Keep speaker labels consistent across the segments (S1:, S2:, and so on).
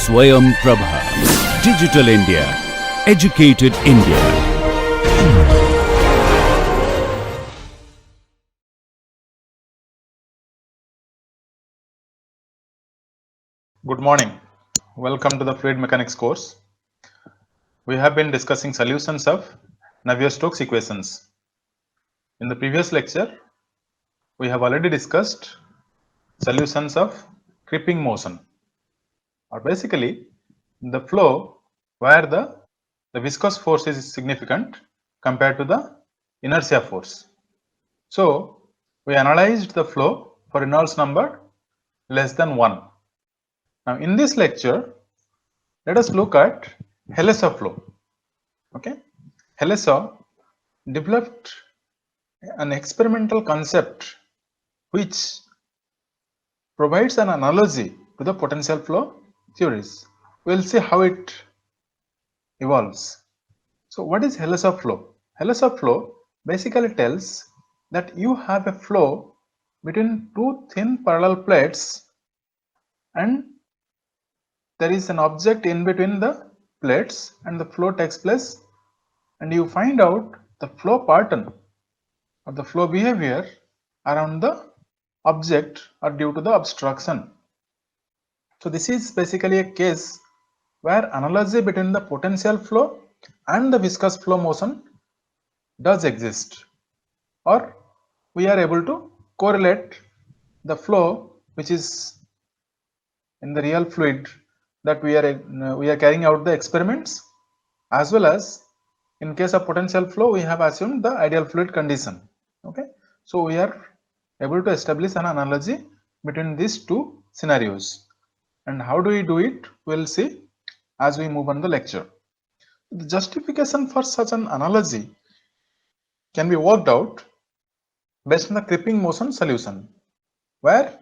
S1: Swayam Prabha. Digital India. Educated India.
S2: Good morning. Welcome to the Fluid Mechanics course. We have been discussing solutions of Navier-Stokes equations. In the previous lecture, we have already discussed solutions of creeping motion, or basically the flow where the viscous force is significant compared to the inertia force. So we analyzed the flow for Reynolds number less than 1. Now in this lecture, let us look at Helesa flow. Okay, Helesa developed an experimental concept which provides an analogy to the potential flow theories. We'll see how it evolves. So what is Helesa flow? Helesa flow basically tells that you have a flow between two thin parallel plates and there is an object in between the plates and the flow takes place, and you find out the flow pattern or the flow behavior around the object or due to the obstruction. So this is basically a case where analogy between the potential flow and the viscous flow motion does exist, or we are able to correlate the flow which is in the real fluid that we are carrying out the experiments, as well as in case of potential flow we have assumed the ideal fluid condition. Okay, so we are able to establish an analogy between these two scenarios, and how do we do it, we'll see as we move on the lecture. The justification for such an analogy can be worked out based on the creeping motion solution where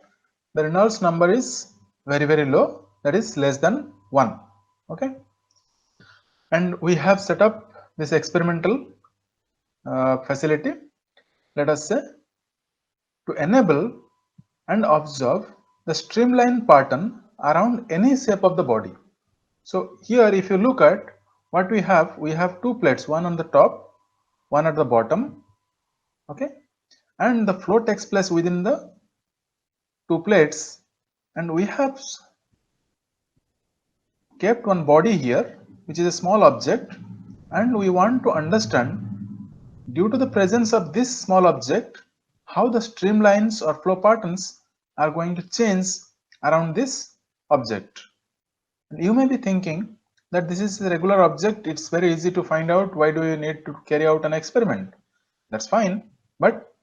S2: the Reynolds number is very low, that is less than 1. Okay, and we have set up this experimental facility, let us say, to enable and observe the streamline pattern around any shape of the body. So here if you look at what we have two plates, one on the top, one at the bottom. Okay, and the flow takes place within the two plates, and we have kept one body here which is a small object, and we want to understand, due to the presence of this small object, how the streamlines or flow patterns are going to change around this object. And you may be thinking that this is a regular object, it's very easy to find out, why do you need to carry out an experiment? That's fine, but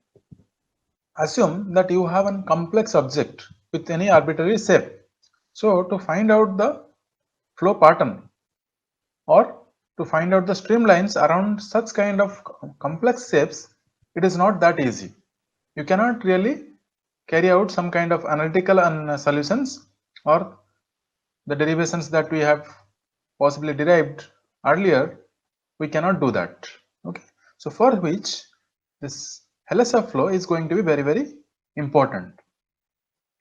S2: assume that you have a complex object with any arbitrary shape. So to find out the flow pattern or to find out the streamlines around such kind of complex shapes, it is not that easy. You cannot really carry out some kind of analytical solutions or the derivations that we have possibly derived earlier. We cannot do that. Okay, so for which this Helesa flow is going to be very important.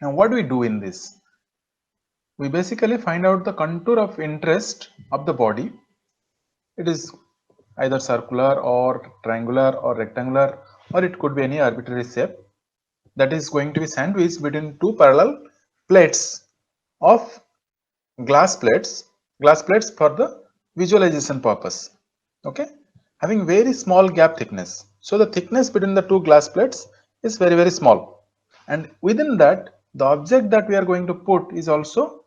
S2: Now what do we do in this? We basically find out the contour of interest of the body. It is either circular or triangular or rectangular, or it could be any arbitrary shape that is going to be sandwiched between two parallel plates of glass plates for the visualization purpose. Okay, having very small gap thickness. So the thickness between the two glass plates is very small, and within that the object that we are going to put is also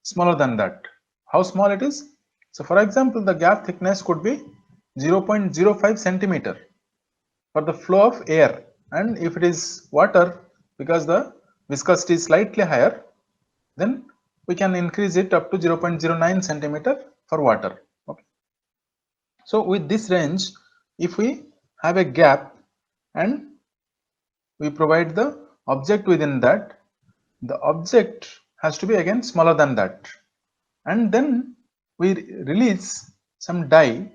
S2: smaller than that. How small it is? So for example, the gap thickness could be 0.05 centimeter for the flow of air, and if it is water, because the viscosity is slightly higher, then we can increase it up to 0.09 centimeter for water. Okay, so with this range, if we have a gap and we provide the object within that, the object has to be again smaller than that, and then we release some dye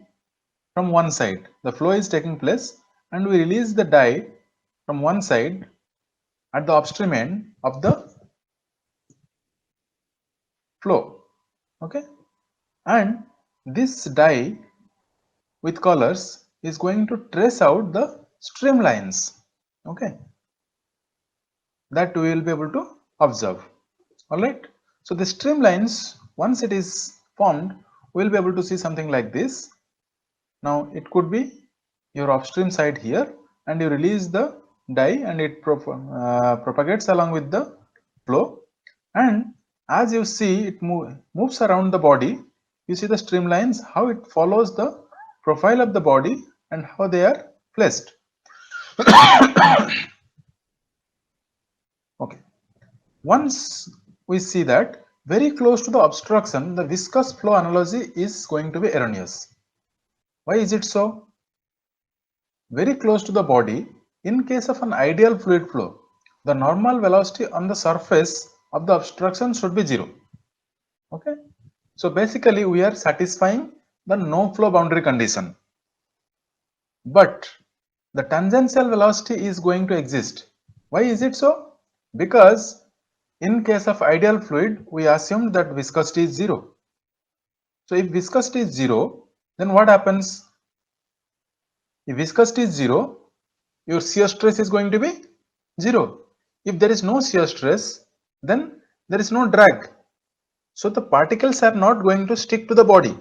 S2: from one side. The flow is taking place and we release the dye from one side at the upstream end of the flow. Okay, and this die with colors is going to trace out the streamlines, okay, that we will be able to observe. All right, so the streamlines, once it is formed, we will be able to see something like this. Now it could be your upstream side here, and you release the die and it propagates along with the flow, and as you see it moves around the body, you see the streamlines, how it follows the profile of the body and how they are placed. Okay, once we see that very close to the obstruction, the viscous flow analogy is going to be erroneous. Why is it so? Very close to the body, in case of an ideal fluid flow, the normal velocity on the surface of the obstruction should be 0. Okay, so basically we are satisfying the no flow boundary condition, but the tangential velocity is going to exist. Why is it so? Because in case of ideal fluid, we assumed that viscosity is 0. So if viscosity is 0, then what happens? If viscosity is 0, your shear stress is going to be 0. If there is no shear stress, then there is no drag. So the particles are not going to stick to the body.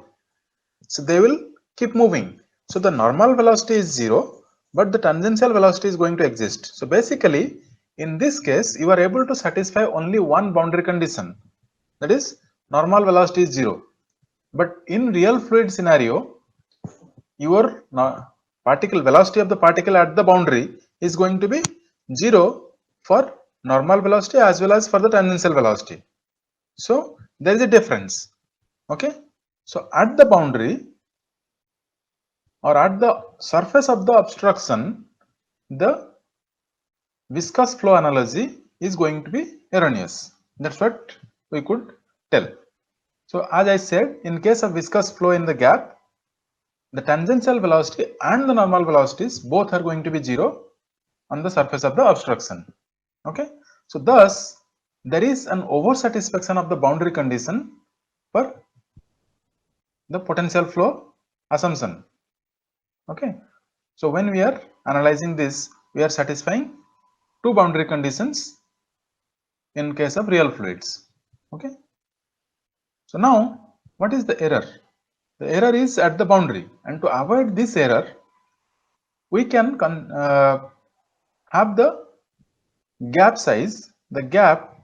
S2: So they will keep moving. So the normal velocity is 0, but the tangential velocity is going to exist. So basically, in this case, you are able to satisfy only one boundary condition, that is normal velocity is 0. But in real fluid scenario, your particle velocity of the particle at the boundary is going to be 0 for normal velocity as well as for the tangential velocity. So there is a difference. Okay, so at the boundary or at the surface of the obstruction, the viscous flow analogy is going to be erroneous. That's what we could tell. So as I said, in case of viscous flow in the gap, the tangential velocity and the normal velocities both are going to be 0 on the surface of the obstruction. Okay, so thus there is an over satisfaction of the boundary condition for the potential flow assumption. Okay, so when we are analyzing this, we are satisfying two boundary conditions in case of real fluids. Okay, so now what is the error? The error is at the boundary, and to avoid this error, we can have the gap size. The gap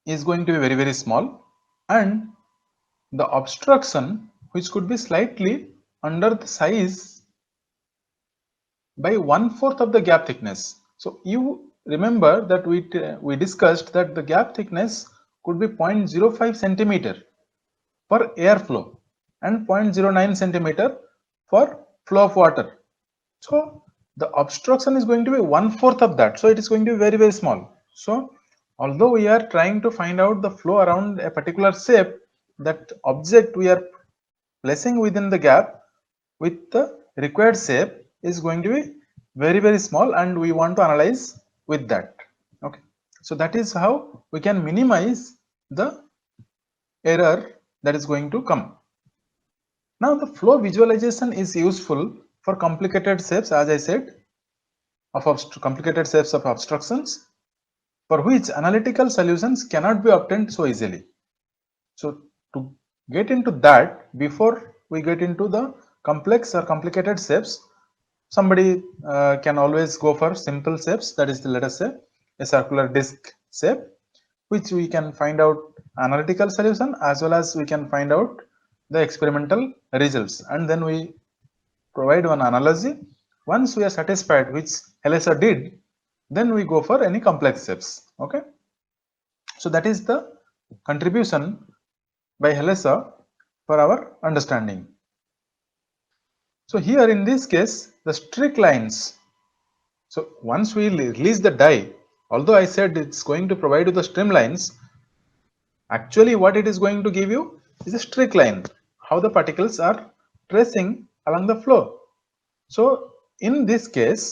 S2: is going to be very, very small, and the obstruction, which could be slightly under the size by 1/4 of the gap thickness. So you remember that we discussed that the gap thickness could be 0.05 centimeter for airflow and 0.09 centimeter for flow of water. So the obstruction is going to be 1/4 of that. So it is going to be very, very small. So although we are trying to find out the flow around a particular shape, that object we are placing within the gap with the required shape is going to be very, very small, and we want to analyze with that. Okay, so that is how we can minimize the error that is going to come. Now the flow visualization is useful for complicated shapes, as I said, of complicated shapes of obstructions for which analytical solutions cannot be obtained so easily. So to get into that, before we get into the complex or complicated shapes, somebody can always go for simple shapes, that is, let us say a circular disc shape, which we can find out analytical solution as well as we can find out the experimental results, and then we provide one analogy. Once we are satisfied, which Helesa did, then we go for any complex shapes. Okay, so that is the contribution by Helesa for our understanding. So here in this case, the streak lines. So once we release the die, although I said it's going to provide you the streamlines, actually what it is going to give you is a streak line, how the particles are tracing along the flow. So in this case,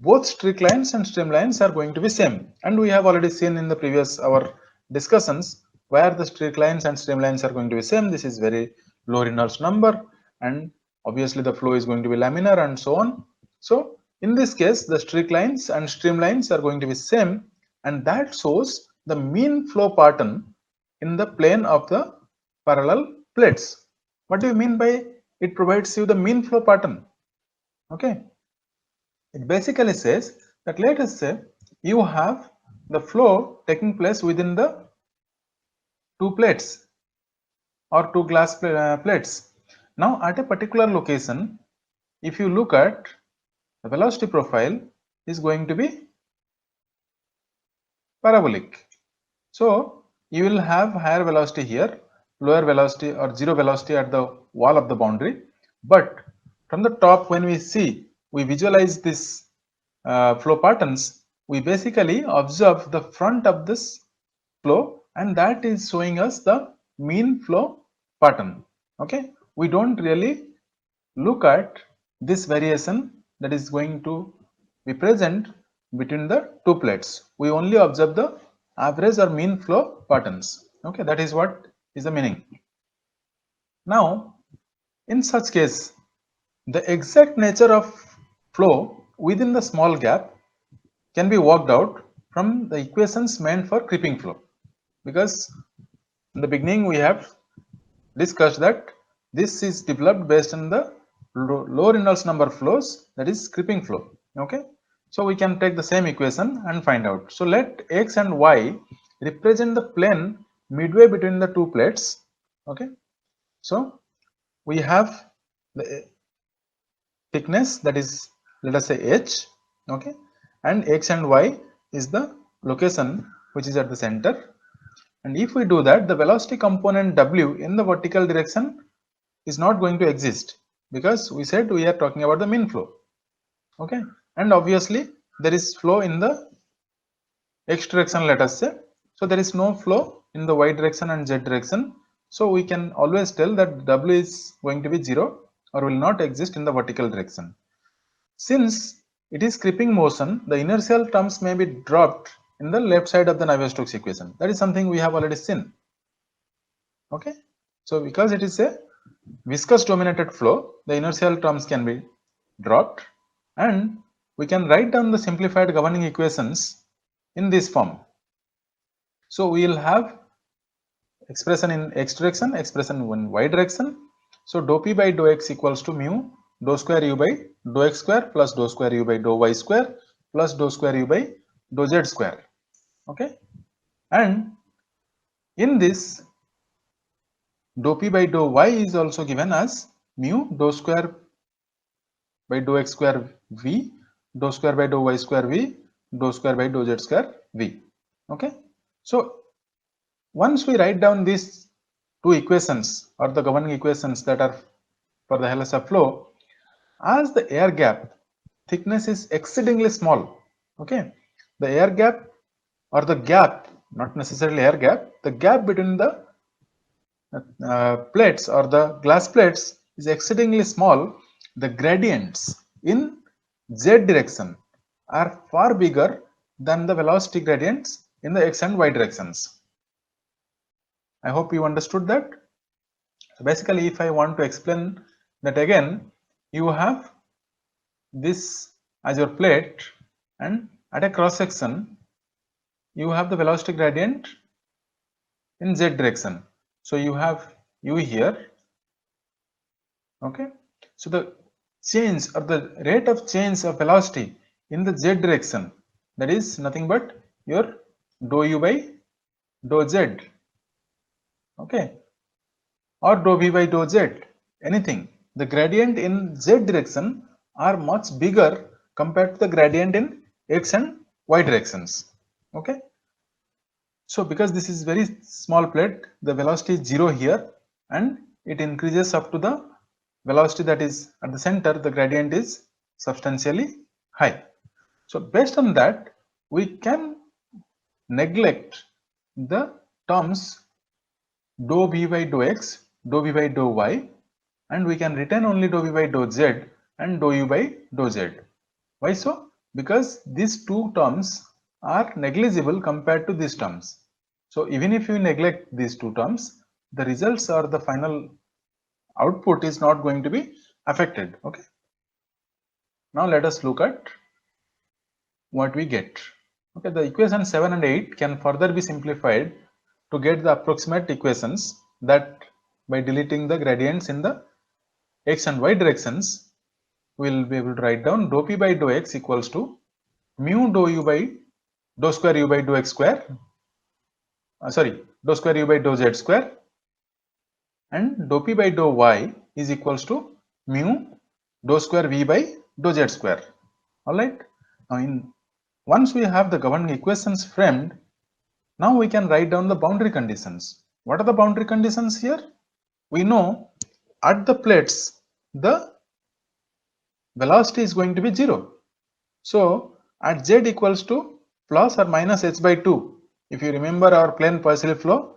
S2: both streak lines and streamlines are going to be same, and we have already seen in the previous our discussions where the streamlines and streamlines are going to be same. This is very low Reynolds number, and obviously the flow is going to be laminar and so on. So in this case, the streamlines and streamlines are going to be same, and that shows the mean flow pattern in the plane of the parallel plates. What do you mean by it provides you the mean flow pattern? Okay, it basically says that, let us say you have the flow taking place within the two plates or two glass plates. Now at a particular location, if you look at the velocity profile is going to be parabolic. So you will have higher velocity here, lower velocity or zero velocity at the wall of the boundary. But from the top, when we visualize this flow patterns, we basically observe the front of this flow, and that is showing us the mean flow pattern. Okay, we don't really look at this variation that is going to be present between the two plates. We only observe the average or mean flow patterns. Okay, that is what is the meaning. Now, in such case, the exact nature of flow within the small gap can be worked out from the equations meant for creeping flow, because in the beginning we have discussed that this is developed based on the low Reynolds number flows, that is creeping flow. Okay, so we can take the same equation and find out. So let x and y represent the plane midway between the two plates. Okay, so we have the thickness, that is, let us say h. Okay, and x and y is the location which is at the center. And if we do that, the velocity component w in the vertical direction is not going to exist, because we said we are talking about the mean flow. Okay, and obviously there is flow in the x direction, let us say. So there is no flow in the y direction and z direction. So we can always tell that w is going to be 0 or will not exist in the vertical direction. Since it is creeping motion, the inertial terms may be dropped in the left side of the Navier-Stokes equation. That is something we have already seen. Okay, so because it is a viscous dominated flow, the inertial terms can be dropped, and we can write down the simplified governing equations in this form. So we will have expression in x direction, expression in y direction. So dou p by dou x equals to mu dou square u by dou x square plus dou square u by dou y square plus dou square u by dou z square. Okay, and in this, dou p by dou y is also given as mu dou square by dou x square v, dou square by dou y square v, dou square by dou z square v. Okay, so once we write down these two equations or the governing equations that are for the Hellas flow, as the air gap thickness is exceedingly small, okay, the air gap or the gap, not necessarily air gap, the gap between the plates or the glass plates is exceedingly small, the gradients in z direction are far bigger than the velocity gradients in the x and y directions. I hope you understood that. So basically, if I want to explain that again, you have this as your plate, and at a cross section you have the velocity gradient in z direction. So you have u here. Okay, so the change or the rate of change of velocity in the z direction, that is nothing but your dou u by dou z. Okay, or dou v by dou z, anything. The gradient in z direction are much bigger compared to the gradient in x and y directions. Okay, so because this is very small plate, the velocity is 0 here, and it increases up to the velocity that is at the center, the gradient is substantially high. So based on that, we can neglect the terms dou v by dou x, dou v by dou y, and we can retain only dou v by dou z and dou u by dou z. Why so? Because these two terms are negligible compared to these terms. So even if you neglect these two terms, the results or the final output is not going to be affected. Okay. Now let us look at what we get. Okay, the equation 7 and 8 can further be simplified to get the approximate equations, that by deleting the gradients in the x and y directions, we will be able to write down dou p by dou x equals to mu dou u by dou square u by dou x square, dou square u by dou z square, and dou p by dou y is equals to mu dou square v by dou z square. Alright, now once we have the governing equations framed, now we can write down the boundary conditions. What are the boundary conditions here? We know at the plates the velocity is going to be 0. So at z equals to plus or minus h by 2, if you remember our plane partial flow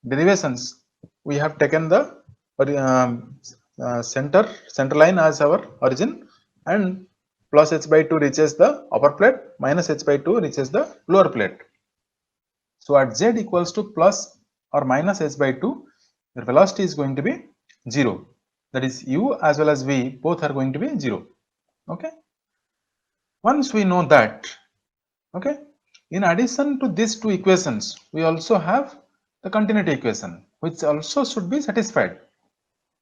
S2: derivations, we have taken the center line as our origin, and plus h by 2 reaches the upper plate, minus h by 2 reaches the lower plate. So at z equals to plus or minus h by 2, the velocity is going to be 0. That is, u as well as v both are going to be 0. Okay. Once we know that, okay, in addition to these two equations, we also have the continuity equation, which also should be satisfied.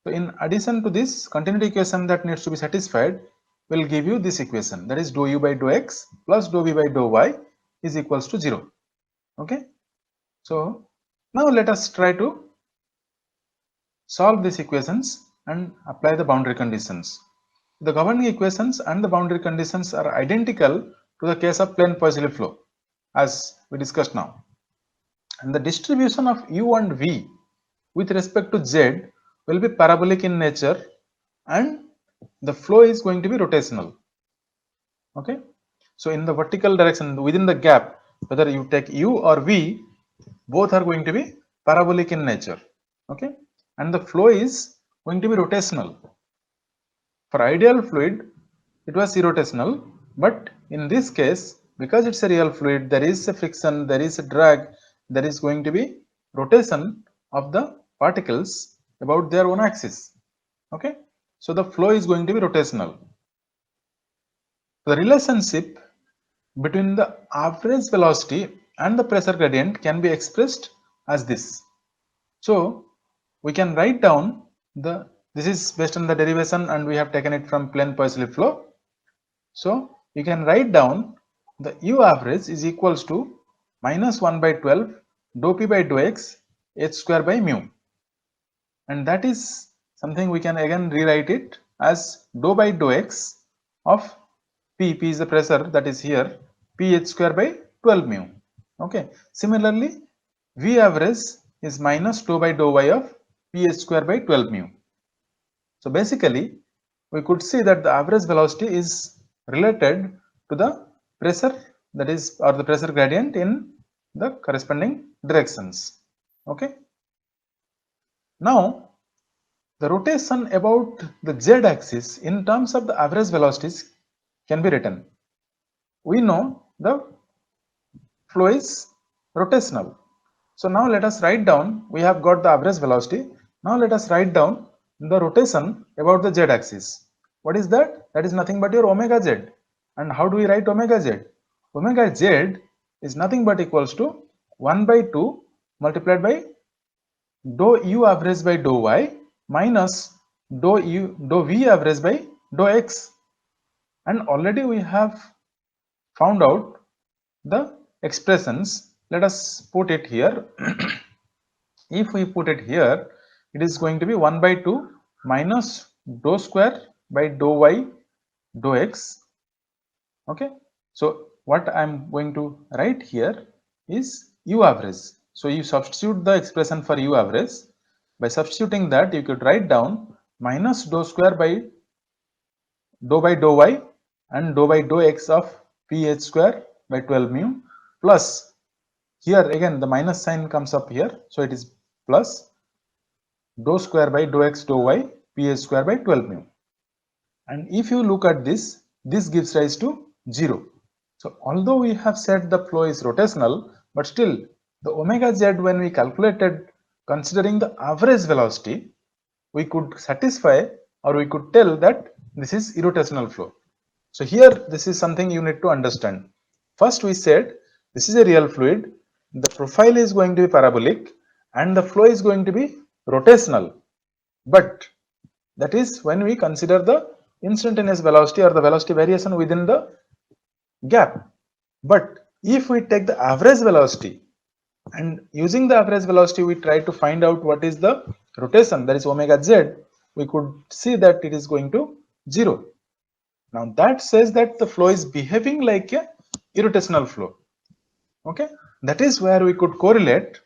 S2: So in addition to this continuity equation that needs to be satisfied, will give you this equation, that is dou u by dou x plus dou v by dou y is equals to 0. Okay. So now let us try to solve these equations and apply the boundary conditions. The governing equations and the boundary conditions are identical to the case of plane Poiseuille flow, as we discussed now. And the distribution of u and v with respect to z will be parabolic in nature, and the flow is going to be rotational. Okay. So in the vertical direction within the gap, whether you take u or v, both are going to be parabolic in nature. Okay. And the flow is going to be rotational. For ideal fluid, it was irrotational, but in this case, because it's a real fluid, there is a friction, there is a drag, there is going to be rotation of the particles about their own axis. Okay. So the flow is going to be rotational. The relationship between the average velocity and the pressure gradient can be expressed as this. So we can write down this is based on the derivation, and we have taken it from plane Poiseuille flow. So you can write down the u average is equals to minus 1 by 12 dou p by dou x h square by mu, and that is something we can again rewrite it as dou by dou x of p is the pressure, that is here, ph square by 12 mu. Okay. Similarly, v average is minus dou by dou y of ph square by 12 mu. So basically, we could see that the average velocity is related to the pressure, that is, or the pressure gradient in the corresponding directions. Okay. Now the rotation about the z axis in terms of the average velocities can be written. We know the flow is rotational. So now let us write down, we have got the average velocity. Now let us write down the rotation about the z axis. What is that? That is nothing but your omega z. And how do we write omega z? Omega z is nothing but equals to 1 by 2 multiplied by dou u average by dou y minus dou v average by dou x. And already we have found out the expressions. Let us put it here. If we put it here, it is going to be 1 by 2 minus dou square by dou y dou x. Okay. So what I am going to write here is u average. So you substitute the expression for u average. By substituting that, you could write down minus dou square by dou y and dou by dou x of ph square by 12 mu, plus here again the minus sign comes up here, so it is plus dou square by dou x dou y ph square by 12 mu. And if you look at this, this gives rise to 0. So although we have said the flow is rotational, but still the omega z, when we calculated considering the average velocity, we could satisfy or we could tell that this is irrotational flow. So here this is something you need to understand. First we said this is a real fluid, the profile is going to be parabolic and the flow is going to be rotational, but that is when we consider the instantaneous velocity or the velocity variation within the gap. But if we take the average velocity and using the average velocity we try to find out what is the rotation, that is omega z, we could see that it is going to 0. Now that says that the flow is behaving like a irrotational flow. Okay, that is where we could correlate.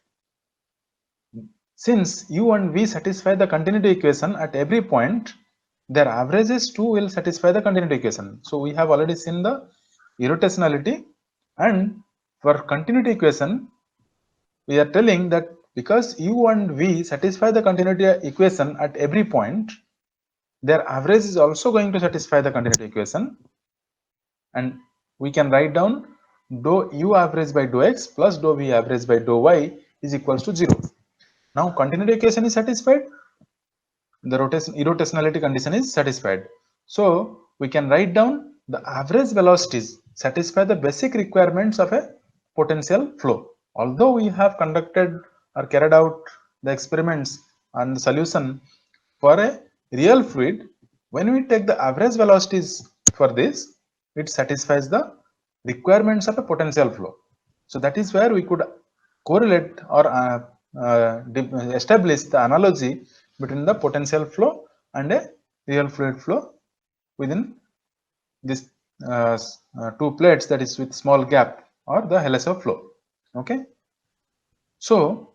S2: Since u and v satisfy the continuity equation at every point, their averages too will satisfy the continuity equation. So we have already seen the irrotationality, and for continuity equation we are telling that because u and v satisfy the continuity equation at every point, their average is also going to satisfy the continuity equation, and we can write down dou u average by dou x plus dou v average by dou y is equals to 0. Now continuity equation is satisfied, the irrotationality condition is satisfied. So we can write down the average velocities satisfy the basic requirements of a potential flow. Although we have conducted or carried out the experiments and the solution for a real fluid, when we take the average velocities for this, it satisfies the requirements of a potential flow. So that is where we could correlate or establish the analogy between the potential flow and a real fluid flow within this two plates, that is with small gap, or the Helesov flow. Okay, so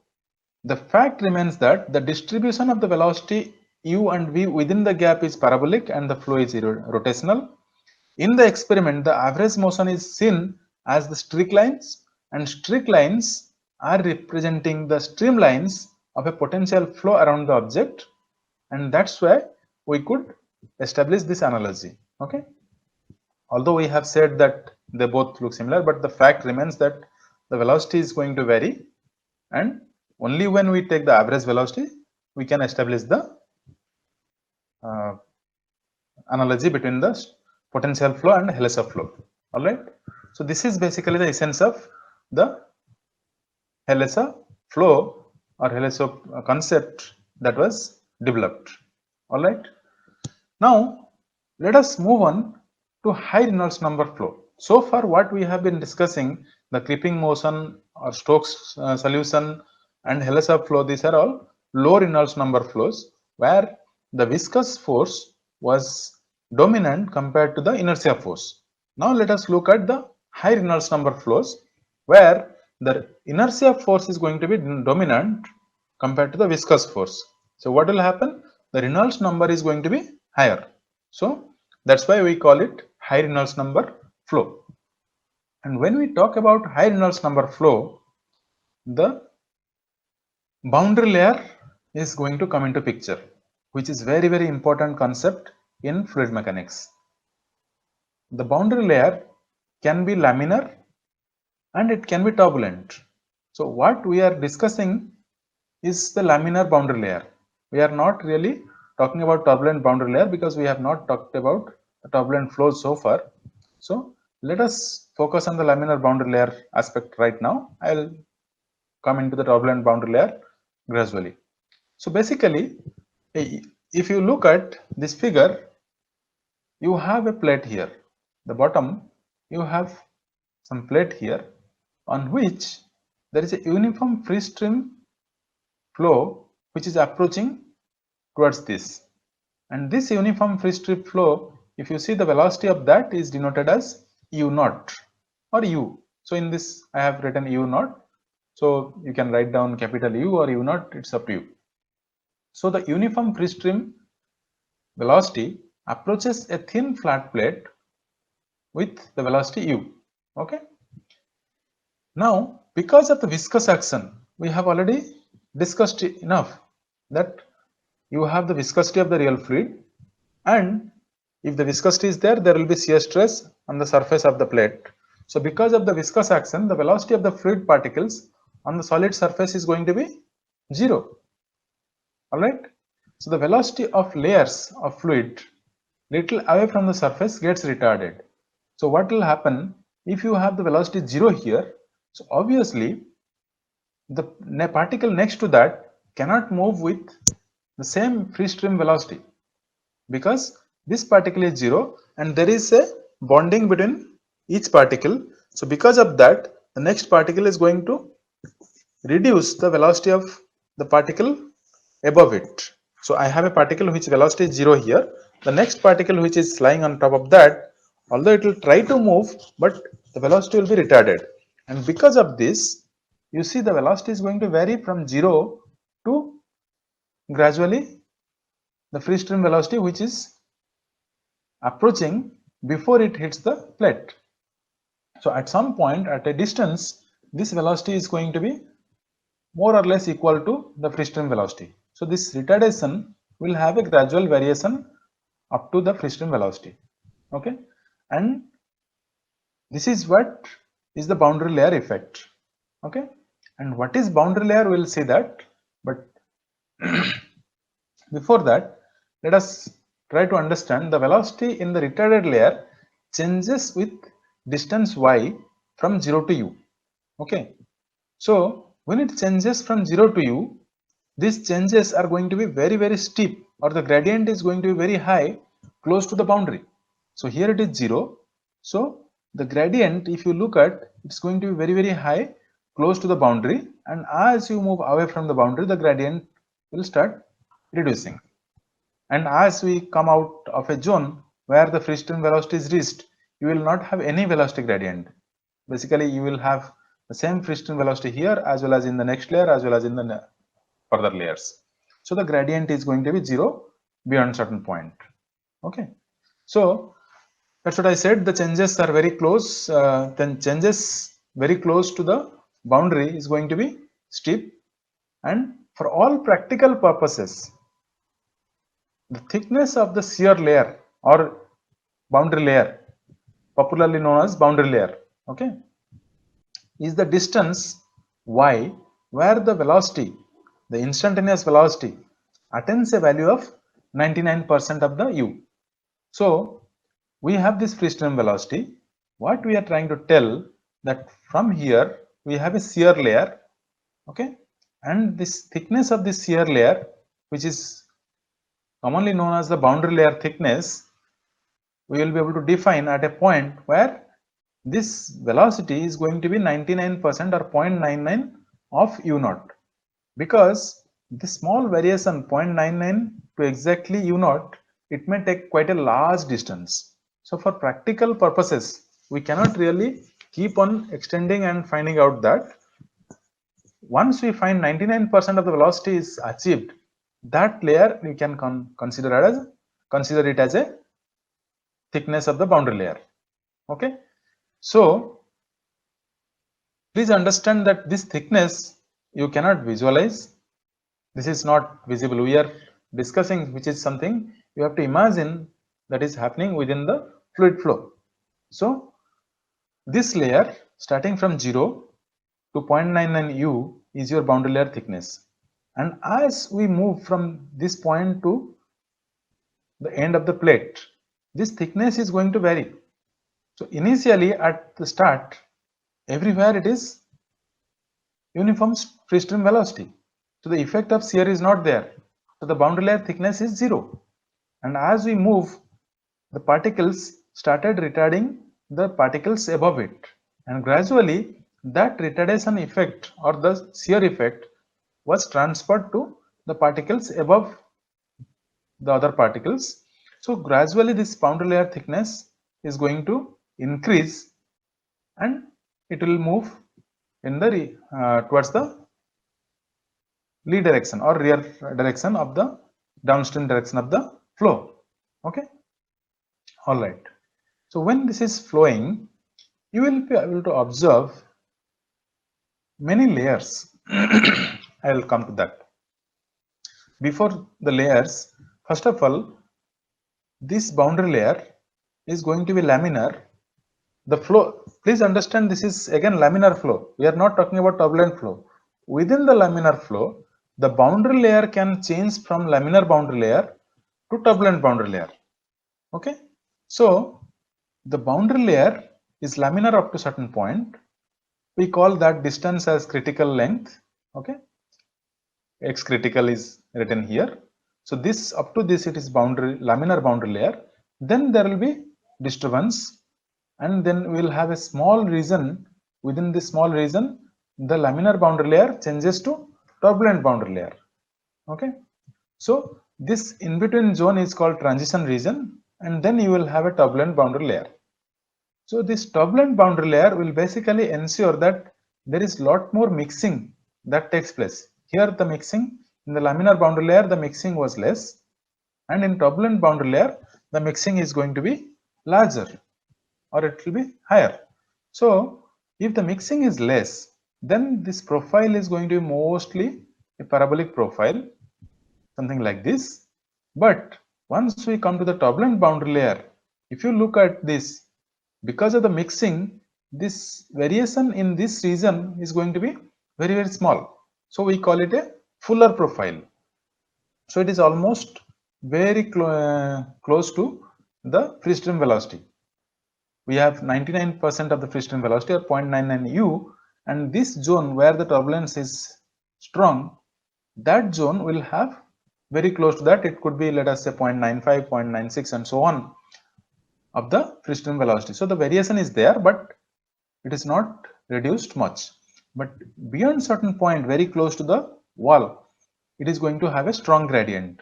S2: the fact remains that the distribution of the velocity u and v within the gap is parabolic and the flow is rotational. In the experiment, the average motion is seen as the streak lines, and streak lines are representing the streamlines of a potential flow around the object, and that's why we could establish this analogy. Okay, although we have said that they both look similar, but the fact remains that the velocity is going to vary, and only when we take the average velocity we can establish the analogy between the potential flow and Helesov flow. All right, so this is basically the essence of the Helesov flow or Helesov concept that was developed. All right, now let us move on to high Reynolds number flow. So far what we have been discussing, the creeping motion or Stokes solution and Helesov flow, these are all low Reynolds number flows where the viscous force was dominant compared to the inertia force. Now let us look at the high Reynolds number flows where the inertia force is going to be dominant compared to the viscous force. So what will happen? The Reynolds number is going to be higher. So that's why we call it high Reynolds number flow. And when we talk about high Reynolds number flow, the boundary layer is going to come into picture, which is very, very important concept in fluid mechanics. The boundary layer can be laminar and it can be turbulent. So what we are discussing is the laminar boundary layer. We are not really talking about turbulent boundary layer because we have not talked about the turbulent flows so far. So let us focus on the laminar boundary layer aspect right now. I'll come into the turbulent boundary layer gradually. So basically, if you look at this figure, you have a plate here. The bottom, you have some plate here on which there is a uniform free stream flow which is approaching towards this. And this uniform free stream flow, if you see, the velocity of that is denoted as u naught or u. So in this I have written u naught. So you can write down capital U or u naught, it's up to you. So the uniform free stream velocity approaches a thin flat plate with the velocity u. Okay. Now, because of the viscous action, we have already discussed enough that you have the viscosity of the real fluid, and if the viscosity is there, there will be shear stress on the surface of the plate. So because of the viscous action, the velocity of the fluid particles on the solid surface is going to be 0. Alright. So the velocity of layers of fluid little away from the surface gets retarded. So what will happen if you have the velocity 0 here? So obviously the particle next to that cannot move with the same free stream velocity, because this particle is 0 and there is a bonding between each particle. So because of that, the next particle is going to reduce the velocity of the particle above it. So I have a particle which velocity is 0 here. The next particle which is lying on top of that, although it will try to move, but the velocity will be retarded. And because of this, you see the velocity is going to vary from 0 to gradually the free stream velocity which is approaching before it hits the plate. So at some point at a distance, this velocity is going to be more or less equal to the free stream velocity. So this retardation will have a gradual variation up to the free stream velocity. Okay, and this is what is the boundary layer effect. Okay, and what is boundary layer, we'll see that, but before that, let us try to understand the velocity in the retarded layer changes with distance y from 0 to u. Okay, so when it changes from 0 to u, these changes are going to be very steep, or the gradient is going to be very high close to the boundary. So here it is 0. So the gradient, if you look at, it's going to be very high close to the boundary, and as you move away from the boundary, the gradient will start reducing. And as we come out of a zone where the free stream velocity is reached, you will not have any velocity gradient. Basically, you will have the same free stream velocity here as well as in the next layer as well as in the further layers. So the gradient is going to be 0 beyond certain point. Okay, so that's what I said. The changes are very close. Then changes very close to the boundary is going to be steep, and for all practical purposes, the thickness of the shear layer or boundary layer, popularly known as boundary layer, okay, is the distance y where the velocity, the instantaneous velocity, attains a value of 99% of the u. So we have this free stream velocity. What we are trying to tell that from here we have a shear layer, okay, and this thickness of this shear layer, which is commonly known as the boundary layer thickness, we will be able to define at a point where this velocity is going to be 99% or 0.99 of u naught, because the small variation 0.99 to exactly u naught, it may take quite a large distance. So for practical purposes, we cannot really keep on extending and finding out that. Once we find 99% of the velocity is achieved, that layer we can consider it as a thickness of the boundary layer. Okay, so please understand that this thickness you cannot visualize. This is not visible. We are discussing which is something you have to imagine that is happening within the fluid flow. So this layer starting from 0 to 0.99 u is your boundary layer thickness, and as we move from this point to the end of the plate, this thickness is going to vary. So initially at the start, everywhere it is uniform free stream velocity, so the effect of shear is not there, so the boundary layer thickness is 0, and as we move, the particles started retarding the particles above it, and gradually that retardation effect or the shear effect was transferred to the particles above the other particles. So gradually this boundary layer thickness is going to increase, and it will move in the towards the lee direction or rear direction of the downstream direction of the flow. Okay, all right. So when this is flowing, you will be able to observe many layers. I will come to that. Before the layers, first of all, this boundary layer is going to be laminar. The flow, please understand, this is again laminar flow. We are not talking about turbulent flow. within the laminar flow, the boundary layer can change from laminar boundary layer to turbulent boundary layer. Okay, so the boundary layer is laminar up to certain point. We call that distance as critical length. Okay, x critical is written here. So this up to this it is boundary laminar boundary layer. Then there will be disturbance, and then we will have a small region. Within this small region, the laminar boundary layer changes to turbulent boundary layer. Okay, so this in between zone is called transition region, and then you will have a turbulent boundary layer. So this turbulent boundary layer will basically ensure that there is lot more mixing that takes place. Here the mixing in the laminar boundary layer, the mixing was less, and in turbulent boundary layer the mixing is going to be larger, or it will be higher. So if the mixing is less, then this profile is going to be mostly a parabolic profile, something like this. But once we come to the turbulent boundary layer, if you look at this, because of the mixing, this variation in this region is going to be very small. So we call it a fuller profile. So it is almost very close to the free stream velocity. We have 99% of the free stream velocity, or 0.99 u, and this zone where the turbulence is strong, that zone will have very close to that. It could be, let us say, 0.95, 0.96 and so on of the free stream velocity. So the variation is there, but it is not reduced much. But beyond certain point, very close to the wall, it is going to have a strong gradient.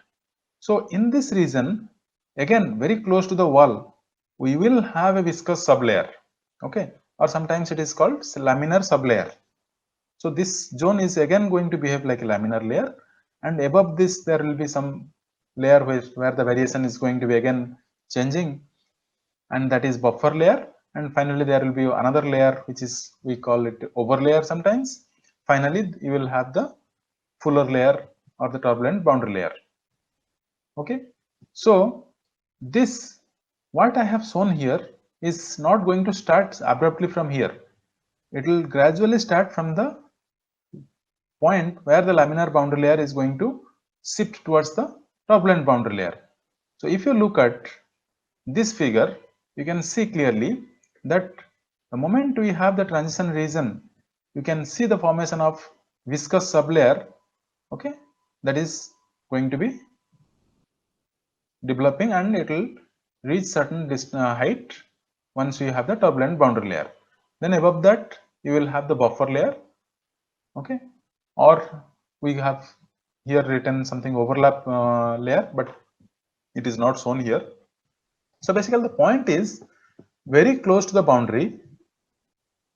S2: So in this region, again very close to the wall, we will have a viscous sublayer. Okay, or sometimes it is called laminar sublayer. So this zone is again going to behave like a laminar layer, and above this there will be some layer where the variation is going to be again changing, and that is buffer layer. And finally there will be another layer which is, we call it overlayer sometimes. Finally you will have the fuller layer or the turbulent boundary layer. Okay, so this what I have shown here is not going to start abruptly from here. It will gradually start from the point where the laminar boundary layer is going to shift towards the turbulent boundary layer. So if you look at this figure, you can see clearly that the moment we have the transition region, you can see the formation of viscous sublayer. Okay, that is going to be developing, and it will reach certain height once you have the turbulent boundary layer. Then above that you will have the buffer layer. Okay, or we have here written something overlap layer, but it is not shown here. So basically the point is, very close to the boundary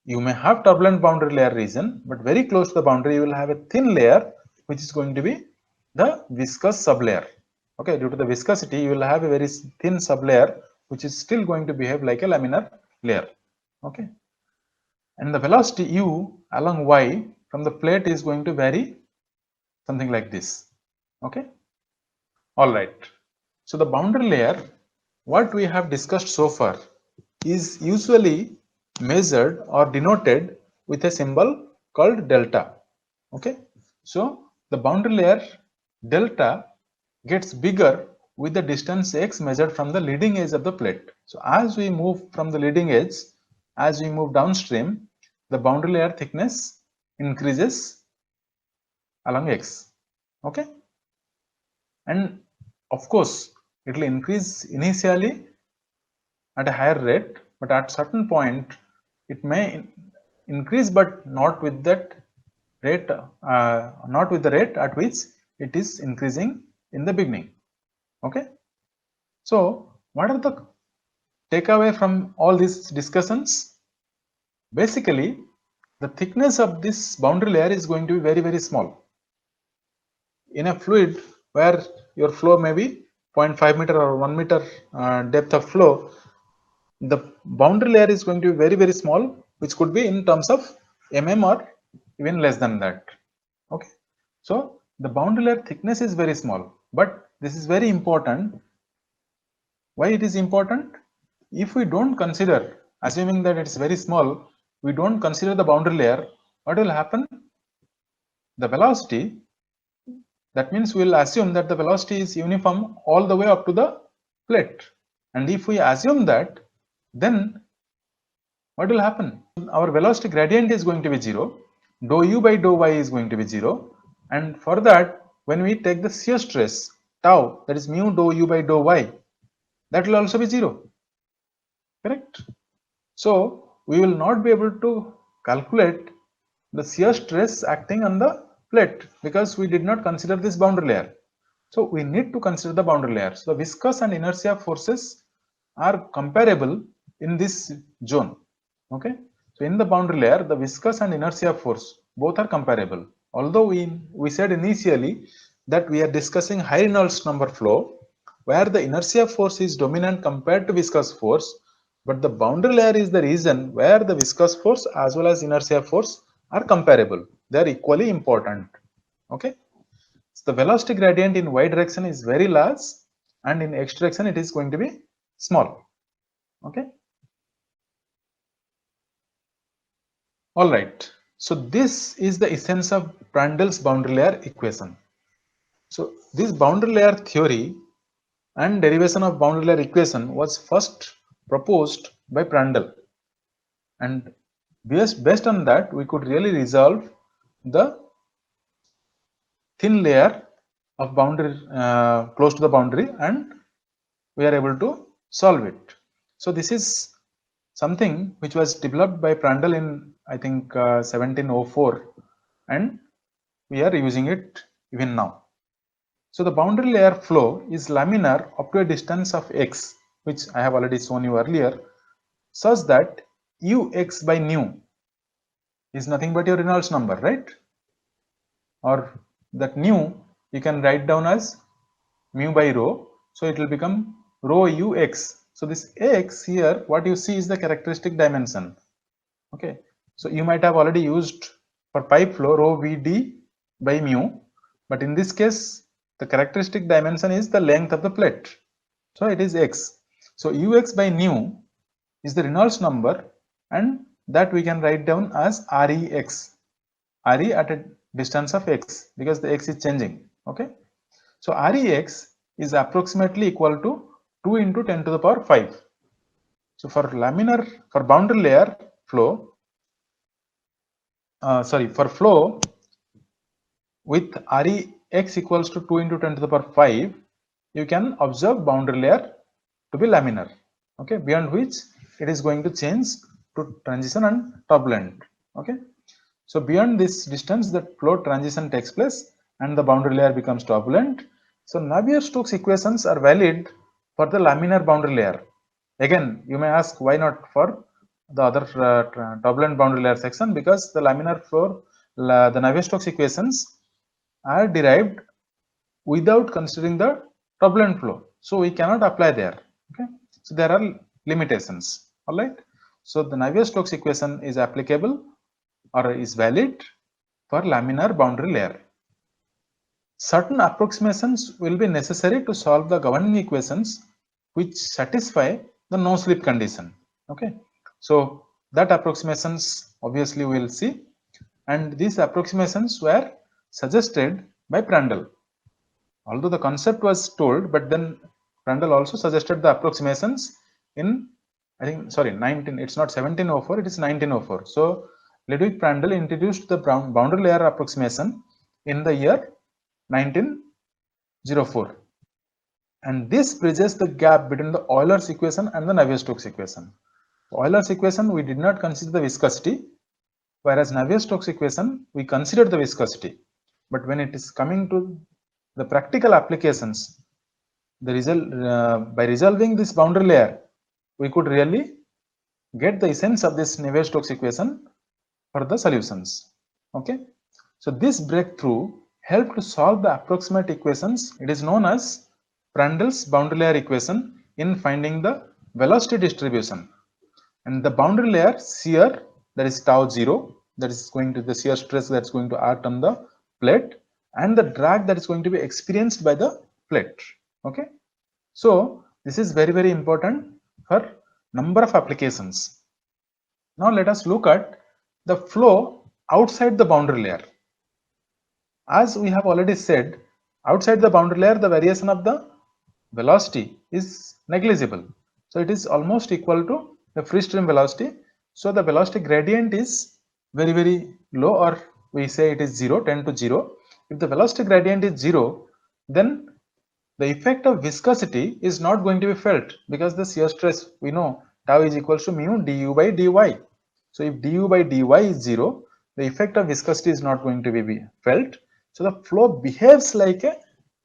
S2: you may have turbulent boundary layer region, but very close to the boundary you will have a thin layer which is going to be the viscous sublayer. Okay, due to the viscosity you will have a very thin sublayer which is still going to behave like a laminar layer. Okay, and the velocity u along y from the plate is going to vary something like this. Okay, all right. So the boundary layer, what we have discussed so far, is usually measured or denoted with a symbol called delta. Okay, so the boundary layer delta gets bigger with the distance x measured from the leading edge of the plate. So as we move from the leading edge, as we move downstream, the boundary layer thickness increases along x. Okay, and of course it will increase initially at a higher rate, but at certain point it may increase, but not with that rate, not with the rate at which it is increasing in the beginning. Okay, so what are the takeaway from all these discussions? Basically the thickness of this boundary layer is going to be very small. In a fluid where your flow may be 0.5 meter or 1 meter depth of flow, the boundary layer is going to be very small, which could be in terms of or even less than that. Okay, so the boundary layer thickness is very small, but this is very important. Why it is important? If we don't consider, assuming that it's very small, we don't consider the boundary layer, what will happen? the velocity, that means we will assume that the velocity is uniform all the way up to the plate. And if we assume that, then what will happen? Our velocity gradient is going to be 0, dou u by dou y is going to be 0, and for that, when we take the shear stress tau, that is mu dou u by dou y, that will also be 0, correct? So we will not be able to calculate the shear stress acting on the plate because we did not consider this boundary layer. So we need to consider the boundary layer. So the viscous and inertia forces are comparable in this zone. Okay. So in the boundary layer, the viscous and inertia force both are comparable. Although we said initially that we are discussing high Reynolds number flow, where the inertia force is dominant compared to viscous force, but the boundary layer is the region where the viscous force as well as inertia force are comparable. They are equally important. Okay. So the velocity gradient in y direction is very large and in x direction it is going to be small. Okay. All right. So this is the essence of Prandtl's boundary layer equation. So this boundary layer theory and derivation of boundary layer equation was first proposed by Prandtl, and based on that we could really resolve the thin layer of boundary close to the boundary, and we are able to solve it. So this is something which was developed by Prandtl in I think 1704, and we are using it even now. So the boundary layer flow is laminar up to a distance of x, which I have already shown you earlier, such that ux by nu is nothing but your Reynolds number, right? Or that nu you can write down as mu by rho, so it will become rho ux. So this x here, what you see is the characteristic dimension. Okay, so you might have already used for pipe flow rho vd by mu, but in this case the characteristic dimension is the length of the plate, so it is x. So ux by nu is the Reynolds number, and that we can write down as rex, re at a distance of x because the x is changing. Okay, so rex is approximately equal to 2 into 10 to the power 5. So for boundary layer flow, for flow with rex equals to 2 into 10 to the power 5, you can observe boundary layer to be laminar. Okay, beyond which it is going to change to transition and turbulent. Okay, so beyond this distance, the flow transition takes place and the boundary layer becomes turbulent. So Navier-Stokes equations are valid for the laminar boundary layer. Again, you may ask why not for the other turbulent boundary layer section, because the laminar flow, the Navier-Stokes equations are derived without considering the turbulent flow, so we cannot apply there. Okay, so there are limitations. All right, so the Navier-Stokes equation is applicable or is valid for laminar boundary layer. Certain approximations will be necessary to solve the governing equations which satisfy the no slip condition. Okay, so that approximations obviously we will see, and these approximations were suggested by Prandtl. Although the concept was told, but then Prandtl also suggested the approximations in, I think, sorry, 19, it's not 1704, it is 1904. So Ludwig Prandtl introduced the boundary layer approximation in the year 1904, and this bridges the gap between the Euler's equation and the Navier-Stokes equation. Euler's equation we did not consider the viscosity, whereas Navier-Stokes equation we considered the viscosity. But when it is coming to the practical applications, the result by resolving this boundary layer, we could really get the essence of this Navier-Stokes equation for the solutions. Okay, so this breakthrough helped to solve the approximate equations. It is known as Prandtl's boundary layer equation in finding the velocity distribution, and the boundary layer shear, that is tau 0, that is going to the shear stress that's going to act on the plate, and the drag that is going to be experienced by the plate. Okay, so this is very, very important for number of applications. Now let us look at the flow outside the boundary layer. as we have already said, outside the boundary layer, the variation of the velocity is negligible. So it is almost equal to the free stream velocity. So the velocity gradient is very, very low, or we say it is 0, 10 to 0. If the velocity gradient is 0, then the effect of viscosity is not going to be felt, because the shear stress, we know tau is equals to mu du by dy. So if du by dy is 0, the effect of viscosity is not going to be felt. So the flow behaves like an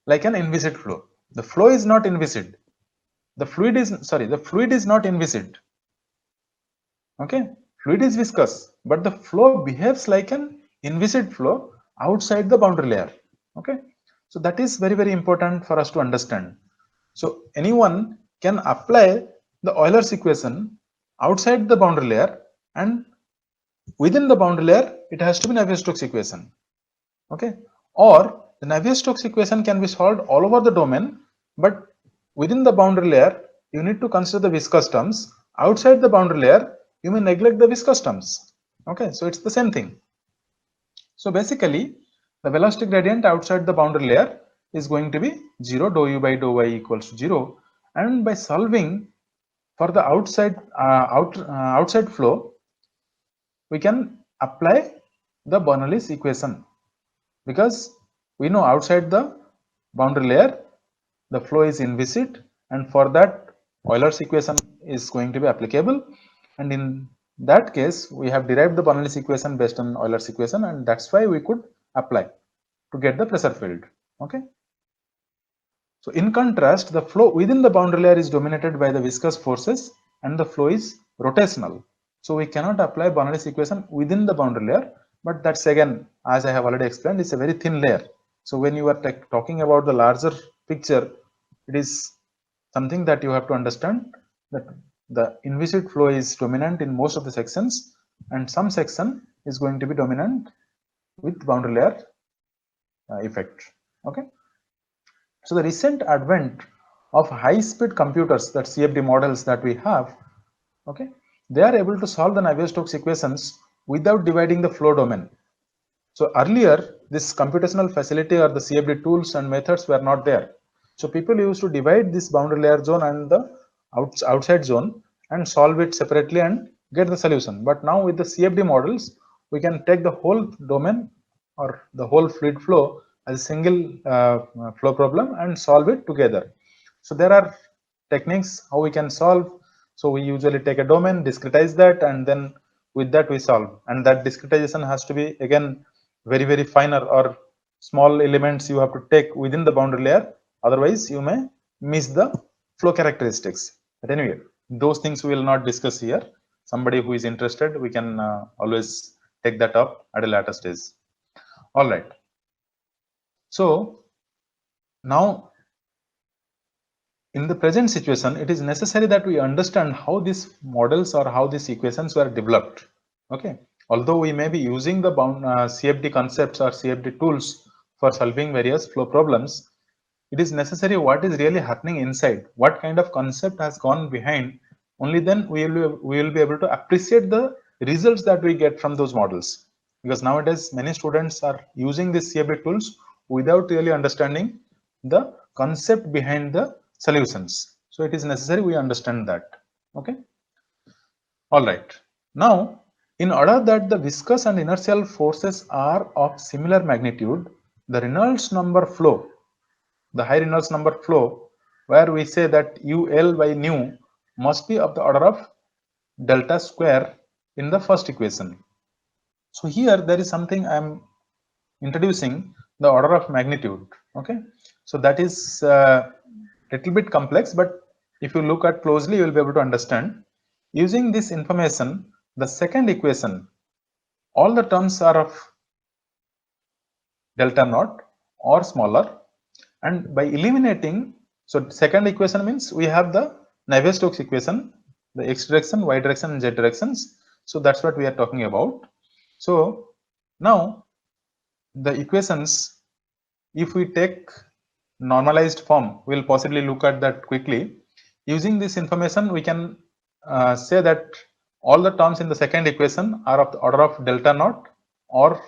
S2: inviscid flow. The flow is not inviscid. The fluid is not inviscid. Okay, fluid is viscous, but the flow behaves like an inviscid flow outside the boundary layer. Okay, so that is very, very important for us to understand. So anyone can apply the Euler's equation outside the boundary layer, and within the boundary layer it has to be Navier-Stokes equation. Okay, or the Navier-Stokes equation can be solved all over the domain, but within the boundary layer you need to consider the viscous terms. Outside the boundary layer you may neglect the viscous terms. Okay, so it's the same thing. So basically the velocity gradient outside the boundary layer is going to be 0, dou u by dou y equals to 0, and by solving for the outside flow, we can apply the Bernoulli's equation, because we know outside the boundary layer the flow is inviscid, and for that Euler's equation is going to be applicable, and in that case we have derived the Bernoulli's equation based on Euler's equation, and that's why we could apply to get the pressure field. Okay, so in contrast, the flow within the boundary layer is dominated by the viscous forces and the flow is rotational. So we cannot apply Bernoulli's equation within the boundary layer, but that's again, as I have already explained, it's a very thin layer. So when you are talking about the larger picture, it is something that you have to understand, that the inviscid flow is dominant in most of the sections, and some section is going to be dominant with boundary layer effect. Okay. So the recent advent of high-speed computers, that CFD models that we have, okay, they are able to solve the Navier-Stokes equations without dividing the flow domain. So earlier, this computational facility or the CFD tools and methods were not there. So people used to divide this boundary layer zone and the outside zone and solve it separately and get the solution. But now with the CFD models, we can take the whole domain or the whole fluid flow as a single flow problem and solve it together. So there are techniques how we can solve. So we usually take a domain, discretize that, and then with that we solve. And that discretization has to be again very, very finer, or small elements you have to take within the boundary layer. Otherwise, you may miss the flow characteristics. But anyway, those things we will not discuss here. Somebody who is interested, we can always take that up at a later stage. All right. So now in the present situation, it is necessary that we understand how these models or how these equations were developed. Okay, although we may be using the CFD concepts or CFD tools for solving various flow problems, it is necessary what is really happening inside, what kind of concept has gone behind. Only then we will be able to appreciate the results that we get from those models. Because nowadays many students are using these CFD tools without really understanding the concept behind the solutions. So it is necessary we understand that. Okay. All right. Now, in order that the viscous and inertial forces are of similar magnitude, the Reynolds number flow, the high Reynolds number flow, where we say that UL by nu must be of the order of delta square in the first equation. So here there is something I am introducing, the order of magnitude. Okay, so that is little bit complex, but if you look at closely, you will be able to understand. Using this information, the second equation, all the terms are of delta naught or smaller, and by eliminating, so second equation means we have the Navier-Stokes equation, the x direction, y direction, and z directions. So that's what we are talking about. So now the equations, if we take normalized form, we'll possibly look at that quickly. Using this information, we can say that all the terms in the second equation are of the order of delta naught or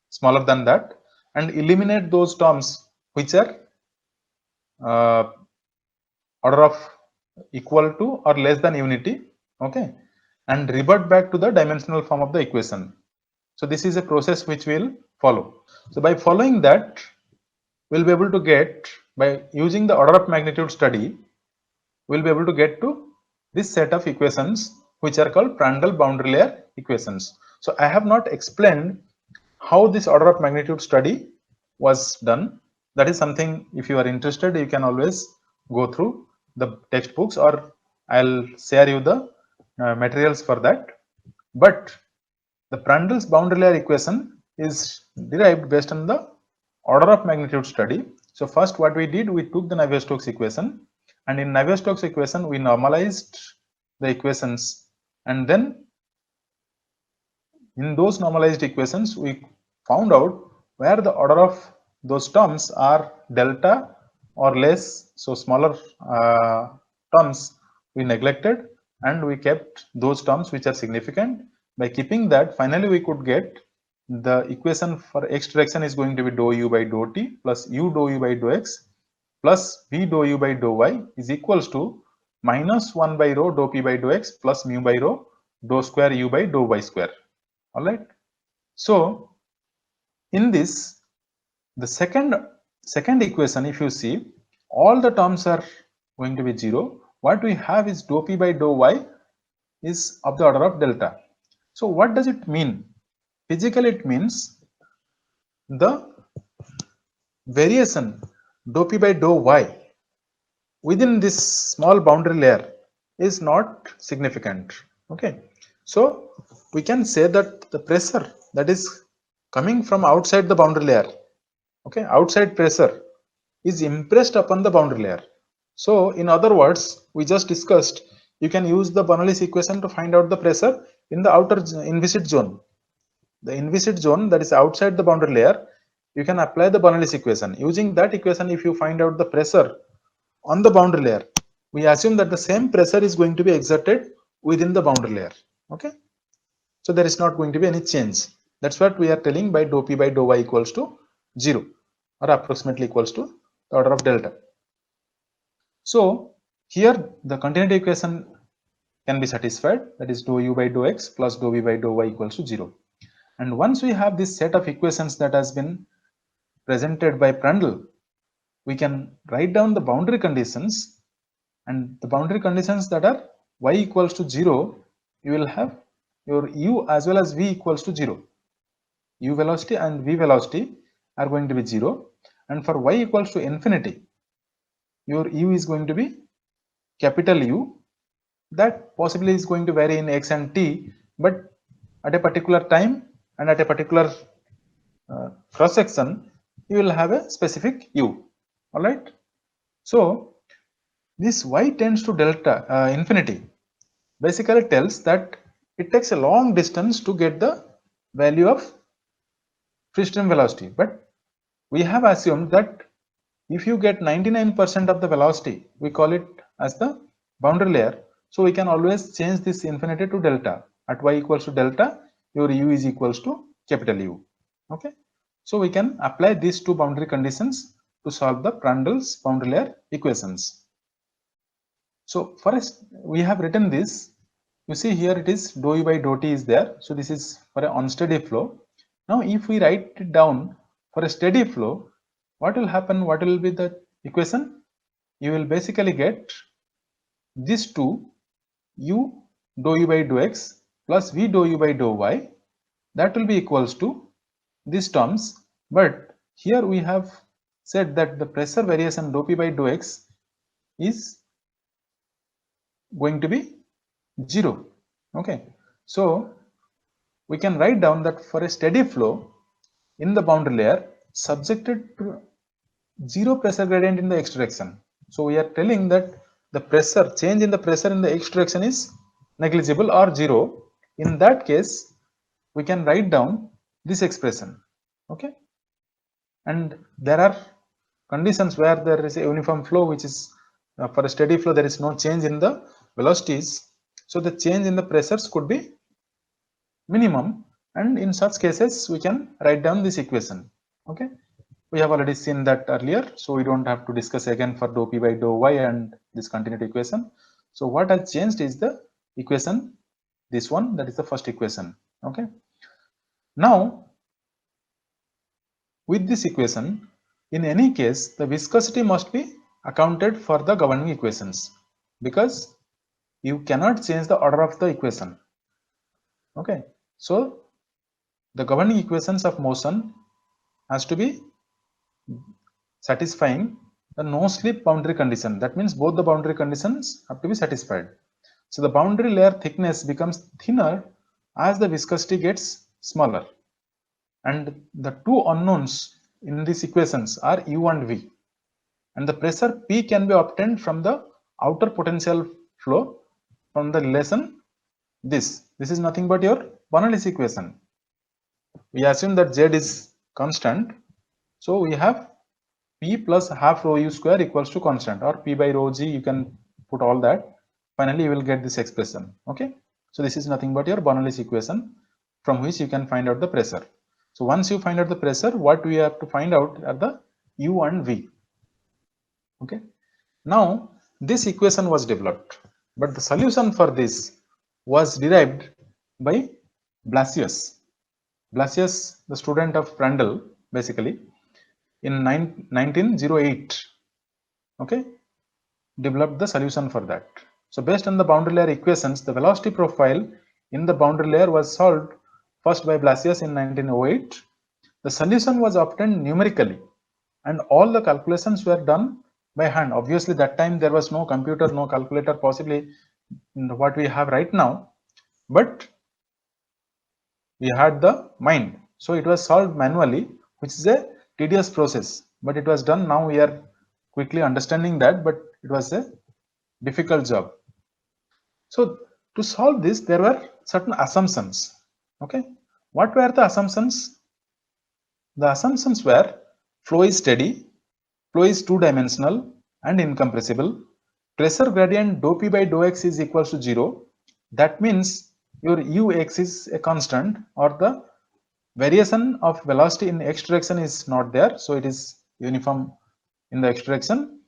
S2: smaller than that, and eliminate those terms which are order of equal to or less than unity, okay, and revert back to the dimensional form of the equation. So this is a process which we'll follow. So by following that, we'll be able to get, by using the order of magnitude study, we'll be able to get to this set of equations which are called Prandtl boundary layer equations. So I have not explained how this order of magnitude study was done. That is something, if you are interested, you can always go through the textbooks, or I'll share you the materials for that. But the Prandtl's boundary layer equation is derived based on the order of magnitude study. So first what we did, we took the Navier-Stokes equation, and in Navier-Stokes equation we normalized the equations, and then in those normalized equations we found out where the order of those terms are delta or less, so smaller terms we neglected, and we kept those terms which are significant. By keeping that, finally we could get the equation for x direction is going to be dou u by dou t plus u dou u by dou x plus v dou u by dou y is equals to minus 1 by rho dou p by dou x plus mu by rho dou square u by dou y square. All right. So in this, the second equation, if you see, all the terms are going to be 0. What we have is dou p by dou y is of the order of delta. So what does it mean? Physically, it means the variation dou p by dou y within this small boundary layer is not significant. Okay, so we can say that the pressure that is coming from outside the boundary layer, okay, outside pressure is impressed upon the boundary layer. So in other words, we just discussed, you can use the Bernoulli's equation to find out the pressure in the outer inviscid zone. The inviscid zone that is outside the boundary layer, you can apply the Bernoulli's equation. Using that equation, if you find out the pressure on the boundary layer, we assume that the same pressure is going to be exerted within the boundary layer. Okay, so there is not going to be any change. That's what we are telling by dou p by dou y equals to 0, or approximately equals to the order of delta. So here the continuity equation can be satisfied, that is dou u by dou x plus dou v by dou y equals to 0. And once we have this set of equations that has been presented by Prandtl, we can write down the boundary conditions, and the boundary conditions that are y equals to 0, you will have your u as well as v equals to 0. U velocity and v velocity are going to be 0, and for y equals to infinity, your u is going to be capital U. That possibly is going to vary in x and t, but at a particular time and at a particular cross section, you will have a specific u. All right. So this y tends to delta infinity basically tells that it takes a long distance to get the value of free stream velocity, but we have assumed that if you get 99% of the velocity, we call it as the boundary layer. So we can always change this infinity to delta. At y equals to delta, your u is equals to capital U. Okay, so we can apply these two boundary conditions to solve the Prandtl's boundary layer equations. So first we have written this. You see here it is dou u by dou t is there. So this is for an unsteady flow. Now if we write it down for a steady flow, what will happen? What will be the equation? You will basically get these two, u dou u by dou x plus v dou u by dou y, that will be equals to these terms. But here we have said that the pressure variation dou p by dou x is going to be 0. Okay, so we can write down that for a steady flow in the boundary layer subjected to 0 pressure gradient in the x direction. So we are telling that the pressure change in the pressure in the x direction is negligible or 0. In that case, we can write down this expression. Okay, and there are conditions where there is a uniform flow, which is for a steady flow there is no change in the velocities, so the change in the pressures could be minimum, and in such cases we can write down this equation. Okay, we have already seen that earlier, so we don't have to discuss again for dou p by dou y and this continuity equation. So what has changed is the equation, this one, that is the first equation. Okay, now with this equation, in any case, the viscosity must be accounted for the governing equations, because you cannot change the order of the equation. Okay, so the governing equations of motion has to be satisfying the no slip boundary condition. That means both the boundary conditions have to be satisfied. So the boundary layer thickness becomes thinner as the viscosity gets smaller, and the two unknowns in these equations are u and v, and the pressure p can be obtained from the outer potential flow from the relation this is nothing but your Bernoulli's equation. We assume that z is constant, so we have p plus half rho u square equals to constant, or p by rho g, you can put all that. Finally you will get this expression. Okay, so this is nothing but your Bernoulli's equation from which you can find out the pressure. So once you find out the pressure, what we have to find out are the u and v. Okay, now this equation was developed, but the solution for this was derived by Blasius. Blasius, the student of Prandtl, basically in 1908, okay, developed the solution for that. So based on the boundary layer equations, the velocity profile in the boundary layer was solved first by Blasius in 1908. The solution was obtained numerically, and all the calculations were done by hand. Obviously that time there was no computer, no calculator possibly what we have right now, but we had the mind. So it was solved manually, which is a tedious process, but it was done. Now we are quickly understanding that, but it was a difficult job. So to solve this, there were certain assumptions. Okay, what were the assumptions? The assumptions were flow is steady, flow is two-dimensional and incompressible, pressure gradient dou p by dou x is equals to 0. That means your ux is a constant, or the variation of velocity in x direction is not there, so it is uniform in the x direction.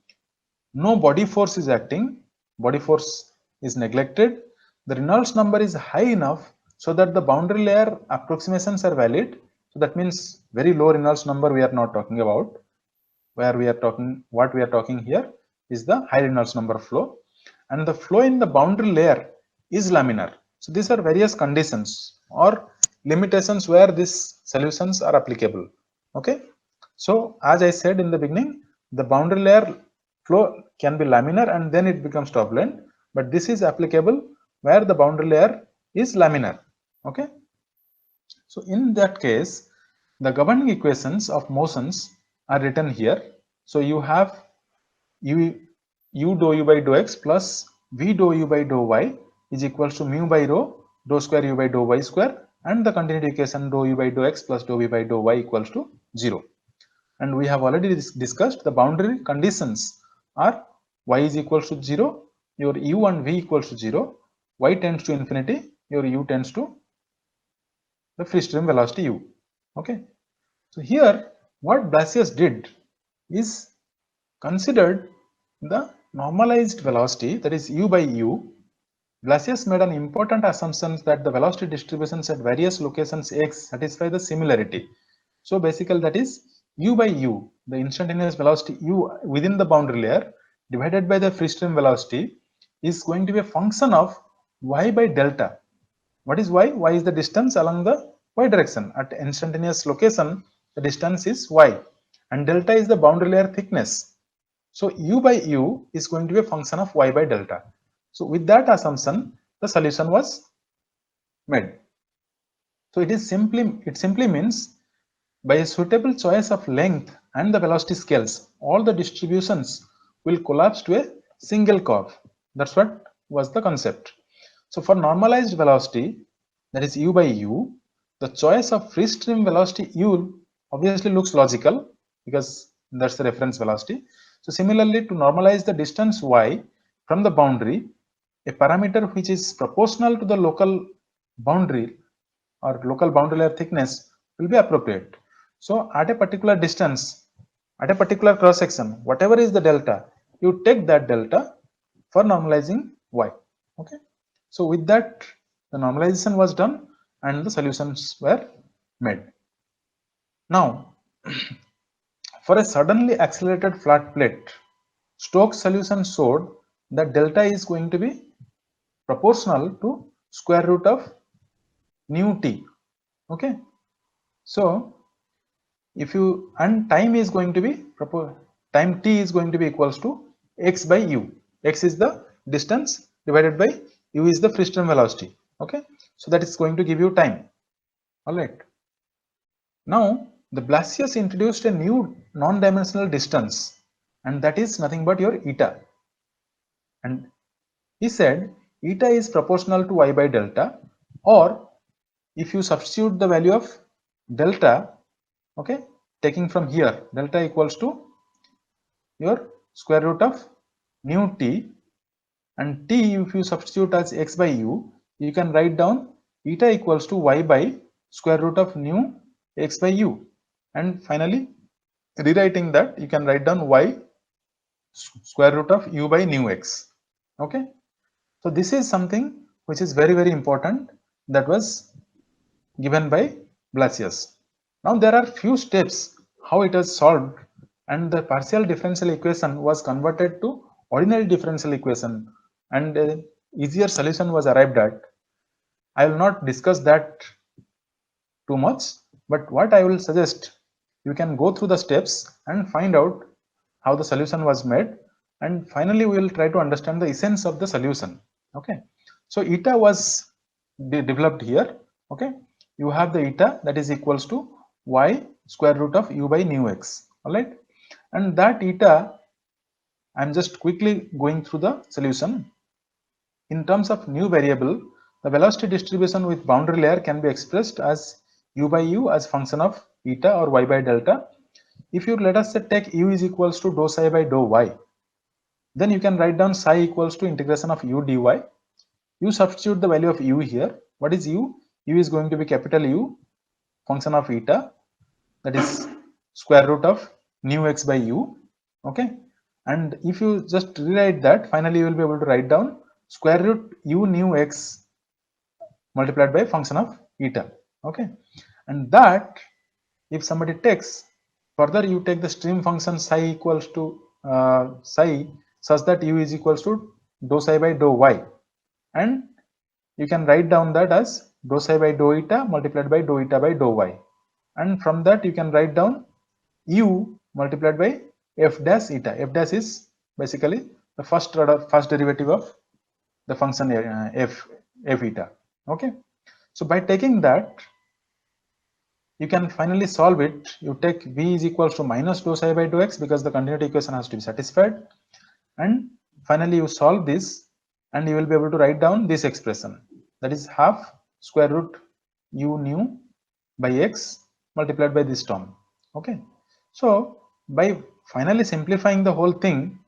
S2: No body force is acting, body force is neglected. The Reynolds number is high enough so that the boundary layer approximations are valid. So that means very low Reynolds number we are not talking about. Where we are talking, what we are talking here is the high Reynolds number flow, and the flow in the boundary layer is laminar. So these are various conditions or limitations where these solutions are applicable. Okay, so as I said in the beginning, the boundary layer flow can be laminar and then it becomes turbulent, but this is applicable where the boundary layer is laminar. Okay, so in that case, the governing equations of motions are written here. So you have u dou u by dou x plus v dou u by dou y is equals to mu by rho dou square u by dou y square, and the continuity equation dou u by dou x plus dou v by dou y equals to 0. And we have already discussed the boundary conditions are y is equals to 0, your u and v equals to 0, y tends to infinity, your u tends to the free stream velocity u. Okay, so here what Blasius did is considered the normalized velocity, that is u by u. Blasius made an important assumption that the velocity distributions at various locations x satisfy the similarity. So basically that is u by u, the instantaneous velocity u within the boundary layer divided by the free stream velocity, is going to be a function of y by delta. What is y? Y is the distance along the y direction. At instantaneous location, the distance is y, and delta is the boundary layer thickness. So u by u is going to be a function of y by delta. So with that assumption, the solution was made. So it simply means by a suitable choice of length and the velocity scales, all the distributions will collapse to a single curve. That's what was the concept. So for normalized velocity, that is u by u, the choice of free stream velocity u obviously looks logical because that's the reference velocity. So similarly, to normalize the distance y from the boundary, a parameter which is proportional to the local boundary or local boundary layer thickness will be appropriate. So at a particular distance, at a particular cross section, whatever is the delta, you take that delta for normalizing y. Okay. So with that, the normalization was done and the solutions were made. Now, for a suddenly accelerated flat plate, Stokes solution showed that delta is going to be proportional to square root of nu t. Okay. So if you, and time is going to be time t is going to be equals to x by u. X is the distance divided by u is the free stream velocity. Okay. So that is going to give you time. All right. Now the Blasius introduced a new non-dimensional distance, and that is nothing but your eta. And he said eta is proportional to y by delta, or if you substitute the value of delta, okay, taking from here, delta equals to your square root of nu t, and t if you substitute as x by u, you can write down eta equals to y by square root of nu x by u, and finally rewriting that you can write down y square root of u by nu x. Okay, so this is something which is very important, that was given by Blasius. Now there are few steps how it was solved, and the partial differential equation was converted to ordinary differential equation, and easier solution was arrived at. I will not discuss that too much, but what I will suggest, you can go through the steps and find out how the solution was made, and finally we will try to understand the essence of the solution. Okay, so eta was developed here. Okay, you have the eta that is equals to y square root of u by nu x. All right, and that eta, I'm just quickly going through the solution. In terms of new variable, the velocity distribution with boundary layer can be expressed as u by u as function of eta or y by delta. If you let us say take u is equals to dou psi by dou y, then you can write down psi equals to integration of u dy. You substitute the value of u here. What is u? U is going to be capital U, function of eta, that is square root of nu x by u. Okay, and if you just rewrite that, finally you will be able to write down square root u nu x multiplied by function of eta. Okay, and that if somebody takes further, you take the stream function psi equals to psi such that u is equals to dou psi by dou y, and you can write down that as dou psi by dou eta multiplied by dou eta by dou y, and from that you can write down u multiplied by f dash eta. F dash is basically the first derivative of the function f eta. Okay, so by taking that, you can finally solve it. You take v is equals to minus dou psi by dou x because the continuity equation has to be satisfied, and finally you solve this and you will be able to write down this expression, that is half square root u nu by x multiplied by this term. Okay, so by finally simplifying the whole thing,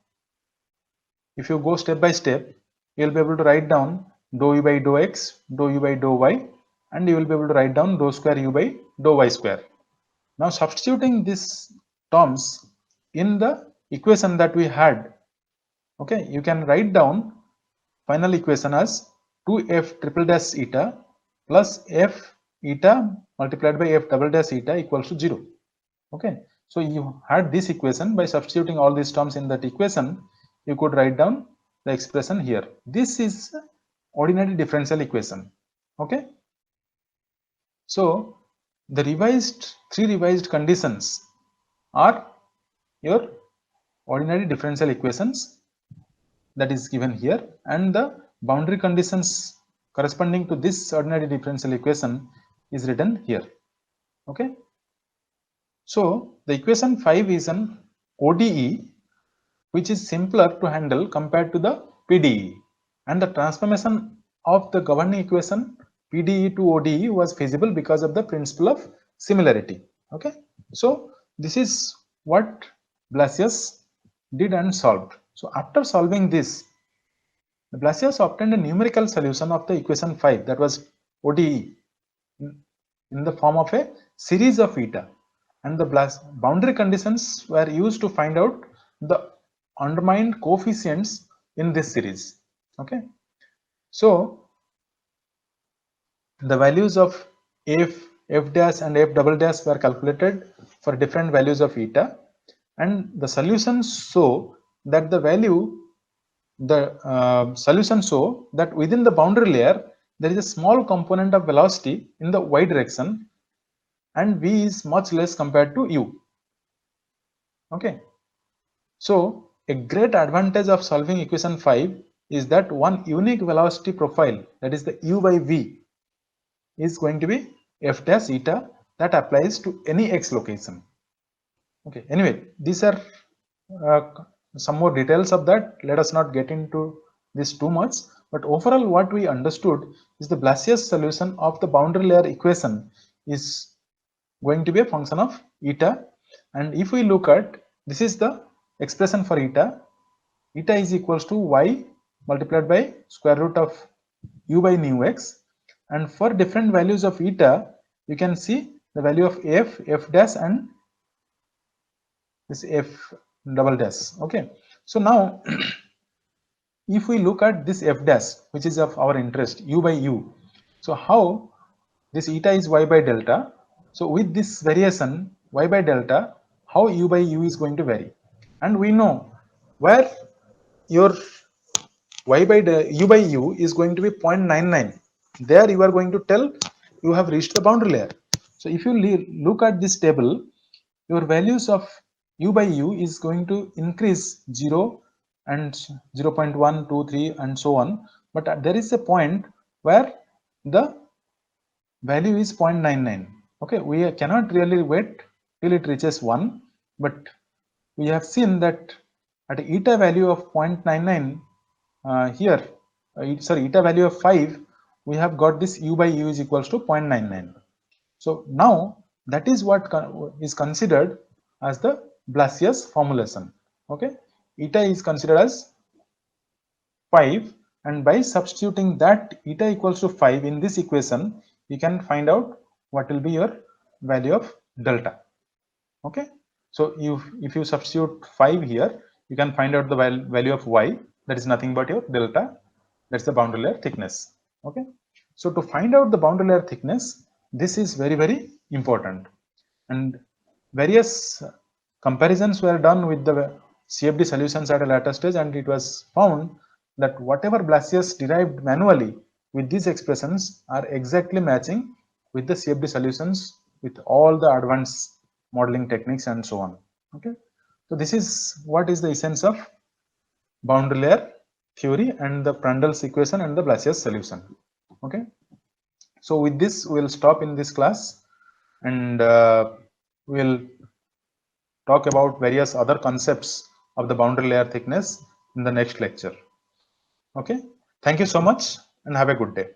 S2: if you go step by step, you will be able to write down dou u by dou x, dou u by dou y, and you will be able to write down dou square u by dou y square. Now substituting these terms in the equation that we had, okay, you can write down final equation as 2f triple dash eta plus f eta multiplied by f double dash eta equals to 0. Okay, so you had this equation. By substituting all these terms in that equation, you could write down the expression here. This is ordinary differential equation. Okay, so the three revised conditions are your ordinary differential equations that is given here, and the boundary conditions corresponding to this ordinary differential equation is written here. Okay, so the equation 5 is an ODE which is simpler to handle compared to the PDE, and the transformation of the governing equation PDE to ODE was feasible because of the principle of similarity. Okay, so this is what Blasius did and solved. So after solving this, Blasius obtained a numerical solution of the equation 5, that was ODE, in the form of a series of eta, and the boundary conditions were used to find out the undermined coefficients in this series. Okay, so the values of f dash and f double dash were calculated for different values of eta, and the solutions show that solutions show that within the boundary layer there is a small component of velocity in the y direction, and v is much less compared to u. Okay, so a great advantage of solving equation 5 is that one unique velocity profile, that is the u by v, is going to be f dash eta that applies to any x location. Okay, anyway, these are uh, some more details of that. Let us not get into this too much, but overall what we understood is the Blasius solution of the boundary layer equation is going to be a function of eta, and if we look at, this is the expression for eta is equals to y multiplied by square root of u by nu x, and for different values of eta you can see the value of f dash and this f double dash. Okay, so now if we look at this f dash, which is of our interest, u by u, so how this eta is y by delta, so with this variation y by delta, how u by u is going to vary, and we know where your y by u by u is going to be 0.99, there you are going to tell you have reached the boundary layer. So if you look at this table, your values of u by u is going to increase 0 and 0 0.1 2 3 and so on, but there is a point where the value is 0.99. okay, we cannot really wait till it reaches 1, but we have seen that at eta value of 0.99 here, sorry, eta value of 5, we have got this u by u is equals to 0.99. So now that is what is considered as the Blasius formulation. Okay, eta is considered as 5, and by substituting that eta equals to 5 in this equation, you can find out what will be your value of delta. Okay, so if you substitute 5 here, you can find out the value of y, that is nothing but your delta, that's the boundary layer thickness. Okay, so to find out the boundary layer thickness, this is very important, and various comparisons were done with the CFD solutions at a later stage, and it was found that whatever Blasius derived manually with these expressions are exactly matching with the CFD solutions with all the advanced modeling techniques and so on. Okay, so this is what is the essence of boundary layer theory and the Prandtl's equation and the Blasius solution. Okay, so with this we'll stop in this class, and we'll talk about various other concepts of the boundary layer thickness in the next lecture. Okay, thank you so much and have a good day.